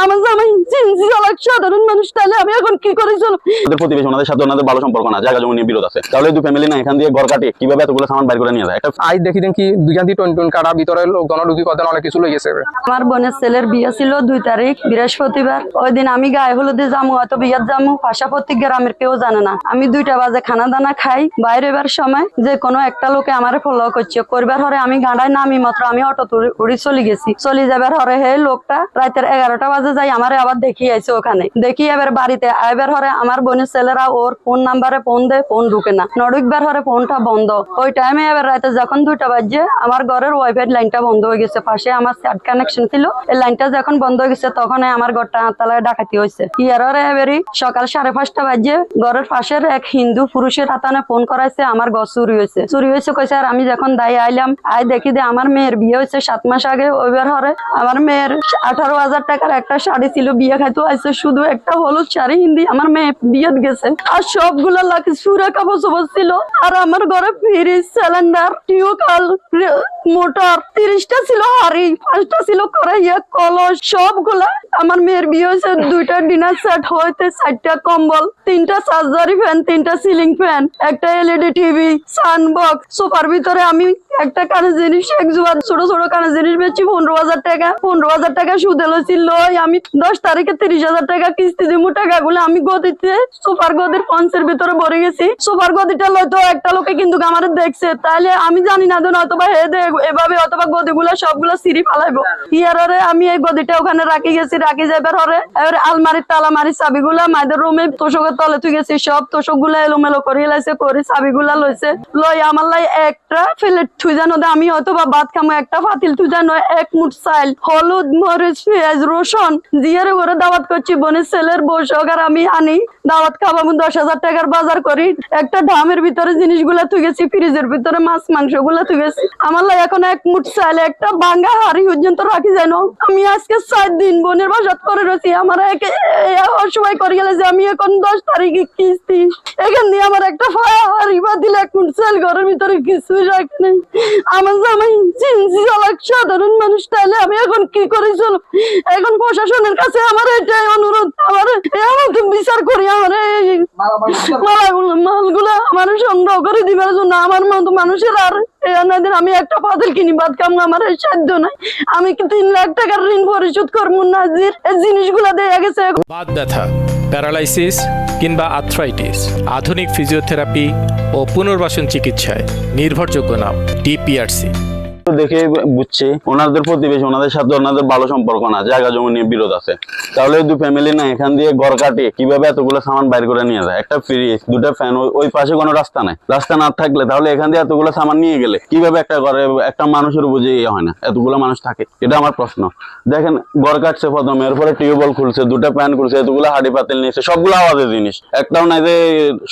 আমার জামাই জিনজি চালাক সাধারণ মানুষ, তাহলে আমি এখন কি করে চলব? ওদের প্রতিবেশী ওনাদের সাথে ওনাদের ভালো সম্পর্ক না, জায়গা জমি নিয়ে বিরোধ আছে, তাহলে দুই ফ্যামিলি না এখান দিয়ে ঘর কাটে কিভাবে এতগুলো সামান বাইর করে নিয়ে যায়? একটা আজ দেখি কি দুইখান দিয়ে টন কাটা ভিতরে লোকজন ঢুকি করেন, অনেক কিছু লই গেছে। আমার বোনের ছেলের বিয়ে ছিল 2 তারিখ বৃহস্পতিবার। ওই দিন আমি গায়ে হলুদে যামু, হয়তো বিয়ার যামু, পাশাপাশি গ্রামের কেউ জানে না। আমি 2টা বাজে খানা দানা খাই, বাইরে এবার সময় যে কোনো একটা লোকে আমারে ফলো করছে করবার হরে আমি গাঁড়ায় নামি মাত্র আমি অটো উড়ি চলে গেছি। চলে যাবার হরে হে লোকটা রাতের 11টা বাজে যাই আমারে আবার দেখিয়ে আইছে। ওখানে দেখি এবার বাড়িতে আইবার হরে আমার বোনের ছেলেরা ওর ফোন নাম্বারে ফোন দেয়, ফোন ঢুকে না, নড়ুকবার হরে ফোনটা বন্ধ। ওই টাইমে এবার রাতে যখন 2টা বাজে আমার ঘরের ওয়াইফাই লাইনটা বন্ধ হয়ে গেছে, পাশে আমার স্যাট কানেকশন ছিল, এই লাইনটা যখন বন্ধ হয়ে গেছে তখন আমার ঘরটা তালায় ডাকাতি হয়েছে। ইয়ারে এবারই সকাল 5:30 বাজে ঘরের পাশের এক হিন্দু পুরুষের হাতানে ফোন করাইছে আমার ঘর চুরি হয়েছে কইছে। আর আমি যখন দায় আইলাম আই দেখি যে আমার মেয়ের বিয়ে হয়েছে 7 মাস আগে। ওইবার হরে আমার মেয়ের 18,000 টাকার একটা শাড়ি ছিল, বিয়ে খাইতে আইছে শুধু একটা হলুদ শাড়ি হিন্দি আমার মেয়ে বিয়ে গেছে। আর সবগুলো লাখি সুরা কাপড় ছিল। আর আমার ঘরে ফ্রিজ, সিলিন্ডার, টিউবওয়েল, মোটর 30টা ছিল, হাড়ি 5টা ছিল, কড়াইয়া, কলস সবগুলা। আমার মেয়ের বিয়ে হয়েছে 2টা ডিনার সেট হইতে 4টা কম্বল, 3টা চার্জারি ফ্যান, 3টা সিলিং ফ্যান, একটা এলইডি টিভি, সানবক্স। সোফার ভিতরে আমি একটা কানে জিনিস এক জোড়া ছোট ছোট কানে জিনিস বেচি 15,000 টাকা। 15,000 টাকা সুদে লইছিল। আমি 10 তারিখে 30,000 টাকা কিস্তি দিমু। টাকাগুলো আমি গদিতে সোফার গদির পঞ্চের ভিতরে ভরে গেছি। সোফার গদিটা লইতো একটা লোকে কিন্তু আমার দেখছে, তাহলে আমি জানি না দেন অথবা হে দে এভাবে অথবা গদিগুলো সবগুলো সিঁড়ি ফালাইবো। ইয়ারে আমি এই গদিটা ওখানে রাখি গেছি। রাখি যাবার হরে এবার আলমারির তালা মারি চাবিগুলা মায়েদের রুমে তোষকের তলে তুই গেছি। সব তোষক গুলা এলোমেলো করে লাইছে, করে চাবিগুলা লইছে। লই আমার লাই একটা প্লেট থুই জানো আমি হয়তো বা ভাত খামো, একটা পাতিল থুই জানো, 1 মুঠ চাল, হলুদ, মরিচ, পেঁয়াজ, রসুন জিয়ারে করে দাওয়াত করছি। বোনের ছেলের বসক আর আমি আনি দাওয়াত খাবো। 10,000 টাকার বাজার করি। একটা ঢামের ভিতরে জিনিসগুলা তুই গেছি, ফ্রিজের ভিতরে মাছ মাংস গুলা তুই গেছি। আমার লাই এখন 1 মুঠ চাল, একটা ভাঙ্গা হাড়ি পর্যন্ত রাখি যেন। আমি আজকে 4 দিন বোনের বাসাত করে রয়েছি। আমার অসহায় করে গেলে যে আমি এখন 10 তারিখে কিস্তি এখান দিয়ে আমার একটা হাড়ি বা দিলে 1 মুঠ চাল ঘরের ভিতরে কিছুই রাখি নাই। আমার জামাই জিনজি চালাক সাধারণ মানুষ, তাহলে আমি এখন কি করে চলব? এখন প্রশাসনের কাছে আমার এটাই অনুরোধ, আমার বিচার করি। আমার মালগুলা আমার সংগ্রহ করে দিবার জন্য আমার মতো মানুষের আর আমি একটা পাতিল কিনি ভাত খাম, আমার সাধ্য নাই। আমি কি 3 লাখ টাকার ঋণ পরিশোধ করবো? নাজির এই জিনিসগুলা দেয়া গেছে। বাত ব্যথা, প্যারালাইসিস কিংবা আর্থ্রাইটিস, আধুনিক ফিজিওথেরাপি ও পুনর্বাসন চিকিৎসায় নির্ভরযোগ্য নাম ডিপিআরসি। দেখে বুঝছি ওনাদের প্রতিবেশী ওনাদের সাথে ওনাদের ভালো সম্পর্ক না, জায়গা জমি নিয়ে বিরোধ আছে, তাহলে দুই ফ্যামিলি না এখান দিয়ে ঘর কাটে কিভাবে এতগুলো সামান বাইর করে নিয়ে যায়? একটা ফ্রিজ, 2টা ফ্যান, ওই পাশে কোনো রাস্তা নাই। রাস্তা না থাকলে তাহলে এখান দিয়ে এতগুলো সামান নিয়ে গেলে কিভাবে একটা ঘরে একটা মানুষের বুঝে ইয়ে হয় না? এতগুলো মানুষ থাকে, এটা আমার প্রশ্ন। দেখেন ঘর কাটছে প্রথমে, এরপরে টিউবওয়েল খুলছে, 2টা ফ্যান খুলছে, এতগুলো হাড়ি পাতিল নিয়েছে, সবগুলো আওয়াজের জিনিস, একটাও নাই যে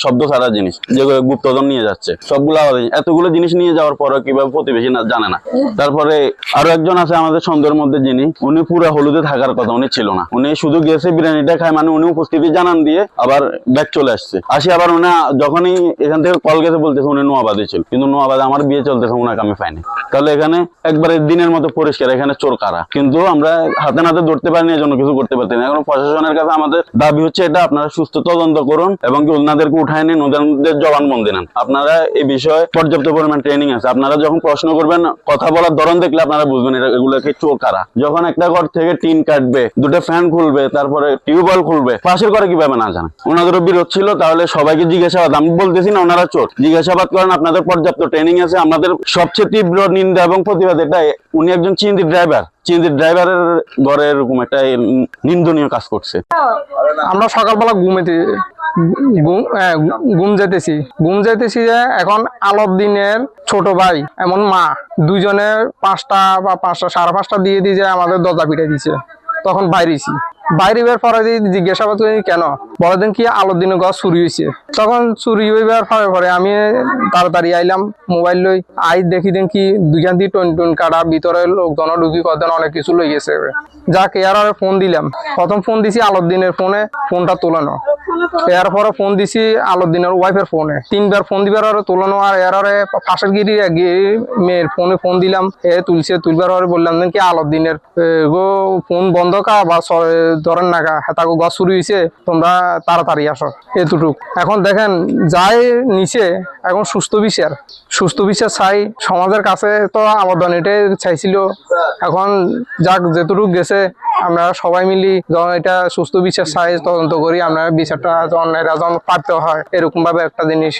শব্দ ছাড়া জিনিস যেগুলো গুপ্তধন নিয়ে যাচ্ছে, সবগুলো আওয়াজ। এতগুলো জিনিস নিয়ে যাওয়ার পরে কিভাবে প্রতিবেশী না জানে না? তারপরে আরো একজন আছে আমাদের সন্দেহের মধ্যে, যিনি উনি পুরো হলুদে থাকার কথা, উনি ছিল না। উনি শুধু গেছে বিরিয়ানিটা খায়, মানে উনি উপস্থিতি জানান দিয়ে আবার ব্যাক চলে আসছে। আসি আবার উনি যখনই এখান থেকে কল গেছে বলতেছে উনি নোয়াবাদে ছিল, কিন্তু নোয়াবাদে আমার বিয়ে চলতেছে, উনাকে আমি পাইনি। তাহলে এখানে একবারে দিনের মতো পরিষ্কার, এখানে চোর কারা, কিন্তু আমরা হাতে নাতে ধরতে পারিনি, এজন্য কিছু করতে পারছি না। এখন প্রশাসনের কাছে আমাদের দাবি হচ্ছে এটা, আপনারা সুস্থ তদন্ত করুন এবং কি ওনাদেরকে উঠায় নিন, ওদের জবানবন্দি নেন। আপনারা এই বিষয়ে পর্যাপ্ত পরিমাণ ট্রেনিং আছে, আপনারা যখন প্রশ্ন করবেন কথা বলার ধরন দেখলে আপনারা বুঝবেন এগুলোকে চোর কারা। যখন একটা ঘর থেকে টিন কাটবে, 2টা ফ্যান খুলবে, তারপরে টিউবওয়েল খুলবে, পাশের ঘরে কিভাবে না জানে? ওনাদেরও বিরোধ ছিল, তাহলে সবাইকে জিজ্ঞাসাবাদ, আমি বলতেছি না ওনারা চোর, জিজ্ঞাসাবাদ করেন, আপনাদের পর্যাপ্ত ট্রেনিং আছে। আমাদের সবচেয়ে তীব্র নিন্দা এবং প্রতিবাদ এটাই, উনি একজন চিন্তি ড্রাইভারের ঘরে এরকম একটা নিন্দনীয় কাজ করছে। আমরা সকালবেলা ঘুম যাইতেছি যে এখন আলোর দিনের ছোট ভাই এমন মা দুজনে 5টা বা 5টা 5:30 দিয়ে দিয়ে যায় আমাদের দরজা পিটাই দিছে। তখন বাইরে বের পরে জিজ্ঞাসাবাদ করি কেন, বলে দেন কি আলোর দিনে ঘর চুরি হয়েছে। তখন চুরি হইবার পরে আমি তাড়াতাড়ি আইলাম মোবাইল লই। দেখি কি দুইখান দিয়ে টন কাটা ভিতরে লোকজন ঢুকি করেন, অনেক কিছু লই গেছে। যা কেয়ারে ফোন দিলাম, প্রথম ফোন দিছি আলোর দিনের ফোনে, ফোনটা তোলানো। এরপরে ফোন দিছি আলাউদ্দিনের ওয়াইফের ফোনে, 3বার ফোন দিবার আর তোলানো, আর এরারে ফাঁসের গিরি মেয়ের ফোন দিলাম, তুলছে, তুলবার পরে বললাম কি আলাউদ্দিনের গো ফোন বন্ধ কা বা ধরেন না কা তাকে গছ শুরু হয়েছে, তোমরা তাড়াতাড়ি আসো, এতটুক। এখন দেখেন যাই নিচে এখন সুস্থ বিচার চাই সমাজের কাছে, তো আবেদন এটাই চাইছিল। এখন যাক যেটুক গেছে, আমরা সবাই মিলি যখন এটা সুস্থ বিচার চাই, তদন্ত করি, আমরা বিচারটা যখন এরা যখন প্রাপ্ত হয়, এরকম ভাবে একটা জিনিস।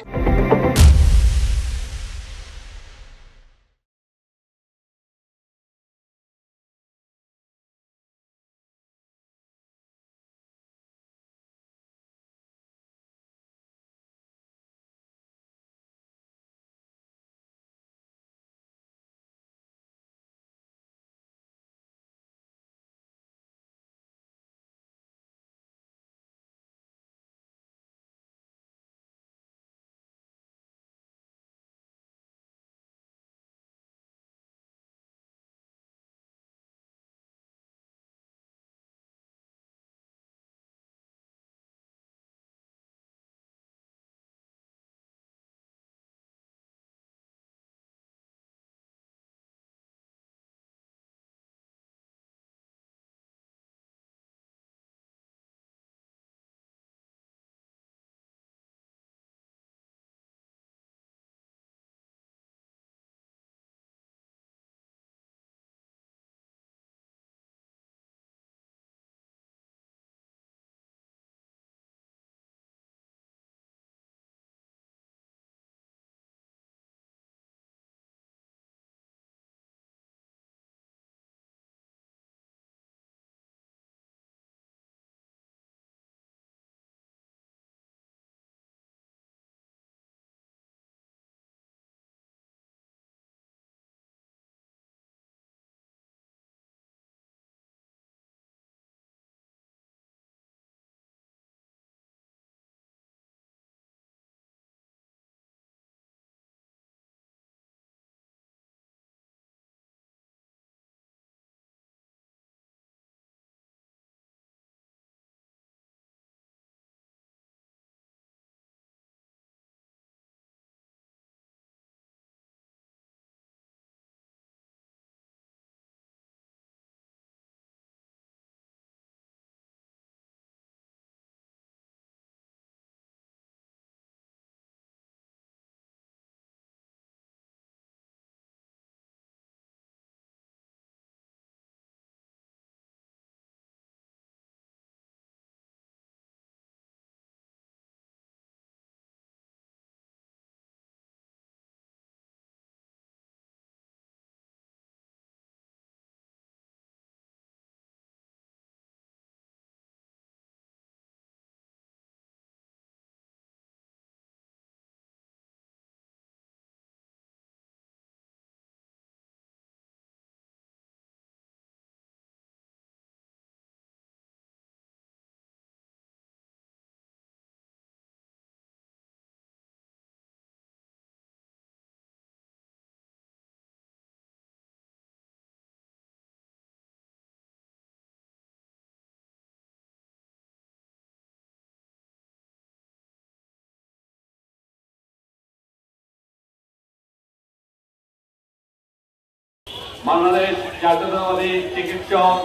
বাংলাদেশ জাতীয়তাবাদী চিকিৎসক,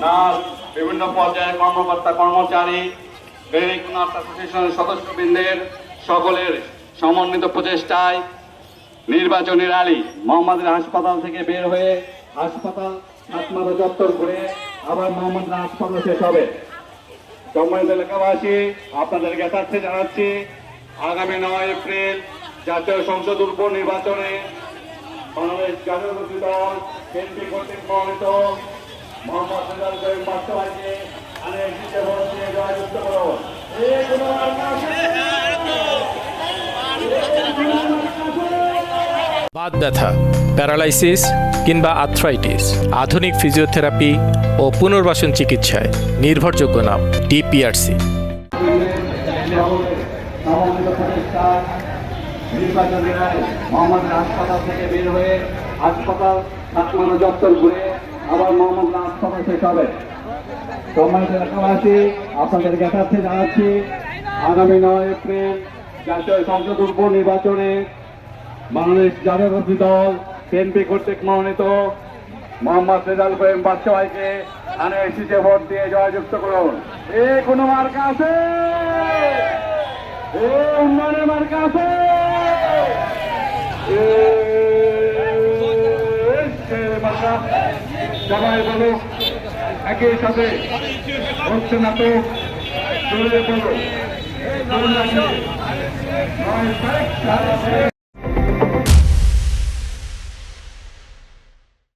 নার্স, বিভিন্ন পর্যায়ের কর্মকর্তা কর্মচারী, ক্লিনিক নার্স অ্যাসোসিয়েশনের সদস্যবৃন্দের সকলের সমন্বিত প্রচেষ্টায় নির্বাচনী র্যালি মোহাম্মদপুর হাসপাতাল থেকে বের হয়ে হাসপাতাল হাতমাথা চত্বর ঘুরে আবার মোহাম্মদপুর হাসপাতাল শেষ হবে। সম্মানিত এলাকাবাসী, আপনাদের জ্ঞাতার্থে জানাচ্ছি, আগামী 9 এপ্রিল জাতীয় সংসদ উপনির্বাচনে বাংলাদেশ জাতীয়তাবাদী দল বিএনপি কর্তৃক মনোনীত মোহাম্মদ রেজাউল করিম বাস্তবায়নকে অনেক জিতে ভোট দিয়ে জয়যুক্ত করুন। বাত ব্যথা, প্যারালাইসিস কিংবা আর্থ্রাইটিস, আধুনিক ফিজিওথেরাপি ও পুনর্বাসন চিকিৎসায় নির্ভরযোগ্য নাম ডিপিআরসি। নির্বাচনী র্যালি মোহাম্মদপুর হাসপাতাল থেকে বের হয়ে হাসপাতাল হাতমাথা চত্বর ঘুরে আবার মোহাম্মদপুর হাসপাতাল শেষ হবে। সম্মানিত এলাকাবাসী, আপনাদের জ্ঞাতার্থে জানাচ্ছি, আগামী 9 এপ্রিল জাতীয় সংসদ উপনির্বাচনে বাংলাদেশ জাতীয়তাবাদী দল বিএনপি কর্তৃক মনোনীত মোহাম্মদ রেজাউল করিম বাদশা ভাইকে আনে এসিতে ভোট দিয়ে জয়যুক্ত করুন। কোনো মার্কা আছে? উন্নয়নের মার্কা আছে? মার্কা সবাই বলুক একই সাথে হচ্ছে না তো বলো